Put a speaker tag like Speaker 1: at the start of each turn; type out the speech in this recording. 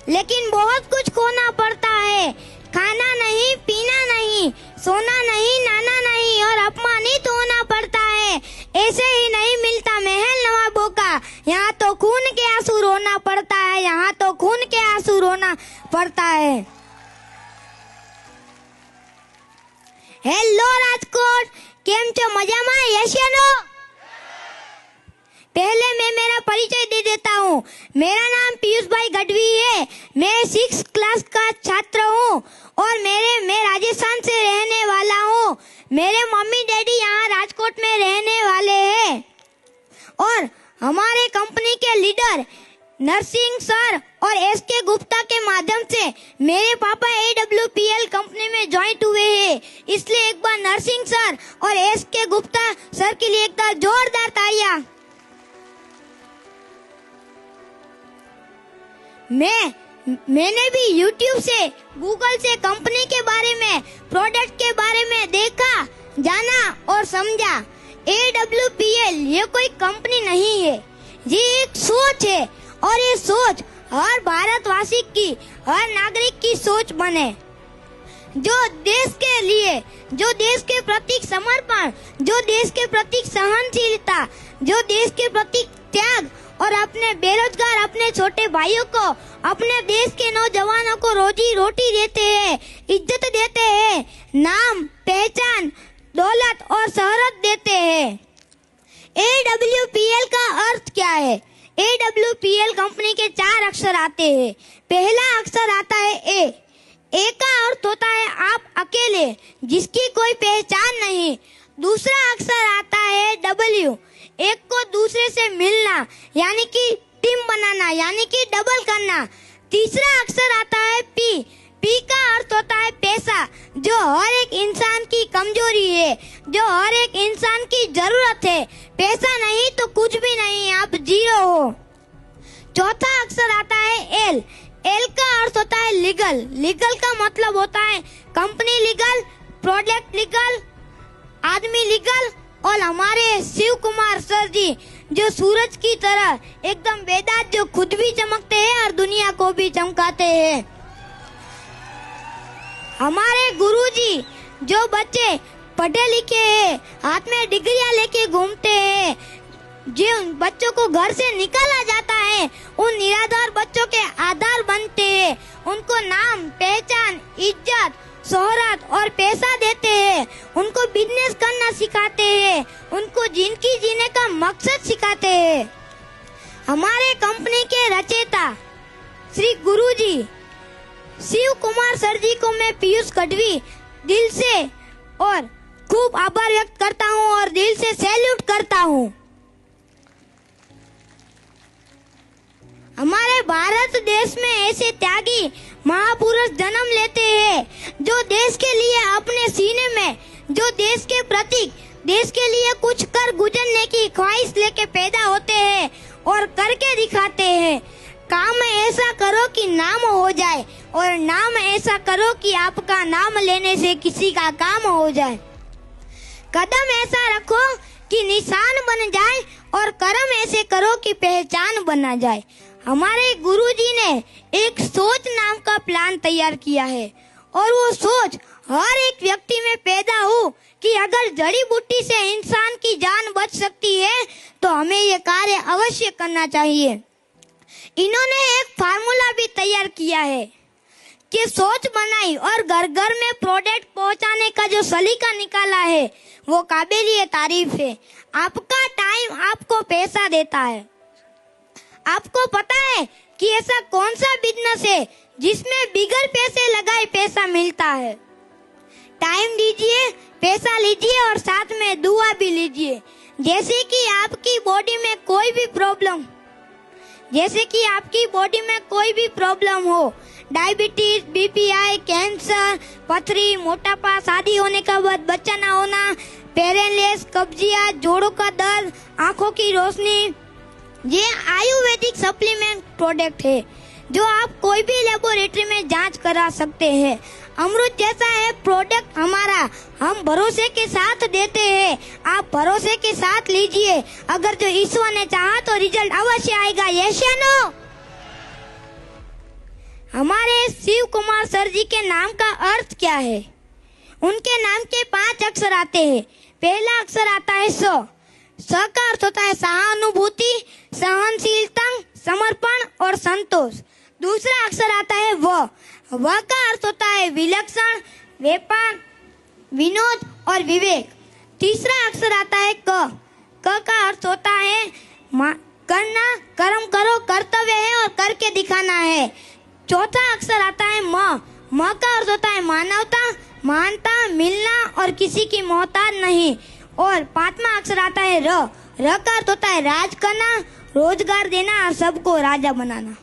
Speaker 1: लेकिन बहुत कुछ खोना पड़ता है। खाना नहीं, पीना नहीं, सोना नहीं, नाना नहीं और अपमानित होना पड़ता है। ऐसे ही नहीं मिलता महल नवाबों का, यहाँ तो खून के आंसू रोना पड़ता है, यहाँ तो खून के आंसू रोना पड़ता है। हेलो राजकोट, केम छो? मजामा? यस या नो? पहले मैं मेरा परिचय दे देता हूँ। मेरा नाम पीयूष भाई गढ़वी है। मैं 6th क्लास का छात्र हूँ और मैं राजस्थान से रहने वाला हूँ। मेरे मम्मी डैडी यहाँ राजकोट में रहने वाले हैं और हमारे कंपनी के लीडर नरसिंह सर और एसके गुप्ता के माध्यम से मेरे पापा AWPL कंपनी में ज्वाइन हुए हैं। इसलिए एक बार नरसिंह सर और एसके गुप्ता सर के लिए एक बार जोरदार तालियां। मैंने भी YouTube से, Google से कंपनी के बारे में, प्रोडक्ट के बारे में देखा, जाना और समझा। AWPL ये कोई कंपनी नहीं है, ये एक सोच है और ये सोच हर भारतवासी की, हर नागरिक की सोच बने। जो देश के लिए, जो देश के प्रति समर्पण, जो देश के प्रति सहनशीलता, जो देश के प्रति त्याग और अपने बेरोजगार अपने छोटे भाइयों को, अपने देश के नौजवानों को रोजी रोटी देते हैं, इज्जत देते हैं, नाम, पहचान, दौलत और शोहरत देते हैं। AWPL का अर्थ क्या है? AWPL कंपनी के 4 अक्षर आते हैं। पहला अक्षर आता है A। A का अर्थ होता है आप अकेले, जिसकी कोई पहचान नहीं। दूसरा अक्षर आता है W। एक को दूसरे से मिलना, यानी कि टीम बनाना, यानी कि डबल करना। तीसरा अक्षर आता है P। P का अर्थ होता है पैसा, जो हर एक इंसान की कमजोरी है, जो हर एक इंसान की जरूरत है। पैसा नहीं तो कुछ भी नहीं, आप जीरो हो। चौथा अक्षर आता है L। L का अर्थ होता है लीगल। लीगल का मतलब होता है कंपनी लीगल, प्रोडक्ट लीगल, आदमी लीगल और हमारे शिव कुमार सर जी जो सूरज की तरह एकदम बेदाग, जो खुद भी चमकते हैं और दुनिया को भी चमकाते हैं। हमारे गुरुजी जो बच्चे पढ़े लिखे हैं, हाथ में डिग्रियां लेके घूमते हैं, जिन बच्चों को घर से निकाला जाता है, उन निराधार बच्चों के आधार बनते हैं। उनको नाम, पहचान, इज्जत, शोहरत और पैसा देते हैं। उनको बिजनेस करना सिखाते हैं, उनको जिंदगी जीने का मकसद सिखाते हैं। हमारे कंपनी के रचयिता श्री गुरुजी शिव कुमार सर जी को मैं पीयूष गढ़वी दिल से और खूब आभार व्यक्त करता हूँ और दिल से सैल्यूट करता हूँ। हमारे भारत देश में ऐसे त्यागी महापुरुष जन्म लेते हैं, जो देश के लिए अपने सीने में, जो देश के प्रति, देश के लिए कुछ कर गुजरने की ख्वाहिश लेके पैदा होते हैं और करके दिखाते हैं। काम ऐसा करो कि नाम हो जाए और नाम ऐसा करो कि आपका नाम लेने से किसी का काम हो जाए। कदम ऐसा रखो कि निशान बन जाए और कर्म ऐसे करो कि पहचान बना जाए। हमारे गुरुजी ने एक सोच नाम का प्लान तैयार किया है और वो सोच हर एक व्यक्ति में पैदा हो कि अगर जड़ी बूटी से इंसान की जान बच सकती है तो हमें ये कार्य अवश्य करना चाहिए। इन्होंने एक फार्मूला भी तैयार किया है कि सोच बनाई और घर घर में प्रोडक्ट पहुंचाने का जो सलीका निकाला है वो काबिलिए तारीफ है। आपका टाइम आपको पैसा देता है। आपको पता है कि ऐसा कौन सा बिजनेस है जिसमें बिगर पैसे लगाए पैसा मिलता है? टाइम दीजिए, पैसा लीजिए और साथ में दुआ भी लीजिए। जैसे कि आपकी बॉडी में कोई भी प्रॉब्लम हो, डायबिटीज, बीपीआई, कैंसर, पथरी, मोटापा, शादी होने के बाद बच्चा ना होना, पैरालिसिस, कब्जियत, जोड़ों का दर्द, आंखों की रोशनी, ये आयुर्वेदिक सप्लीमेंट प्रोडक्ट है जो आप कोई भी लेबोरेटरी में जांच करा सकते हैं। अमृत जैसा है प्रोडक्ट हमारा, हम भरोसे के साथ देते हैं। आप भरोसे के साथ लीजिए, अगर जो ईश्वर ने चाहा तो रिजल्ट अवश्य आएगा। यस या नो? हमारे शिव कुमार सर जी के नाम का अर्थ क्या है? उनके नाम के 5 अक्षर आते हैं। पहला अक्षर आता है स। स का अर्थ होता है सहानुभूति, सहनशीलता, समर्पण और संतोष। दूसरा अक्षर आता है व। व का अर्थ होता है विलक्षण, व्यापक, विनोद और विवेक। तीसरा अक्षर आता है क। क का अर्थ होता है करना, कर्म करो, कर्तव्य है और करके दिखाना है। चौथा अक्षर आता है म। म का अर्थ होता है मानवता, मानता, मिलना और किसी की मोहताज नहीं। और 5वां अक्षर आता है र। र का अर्थ होता है राज करना, रोजगार देना और सबको राजा बनाना।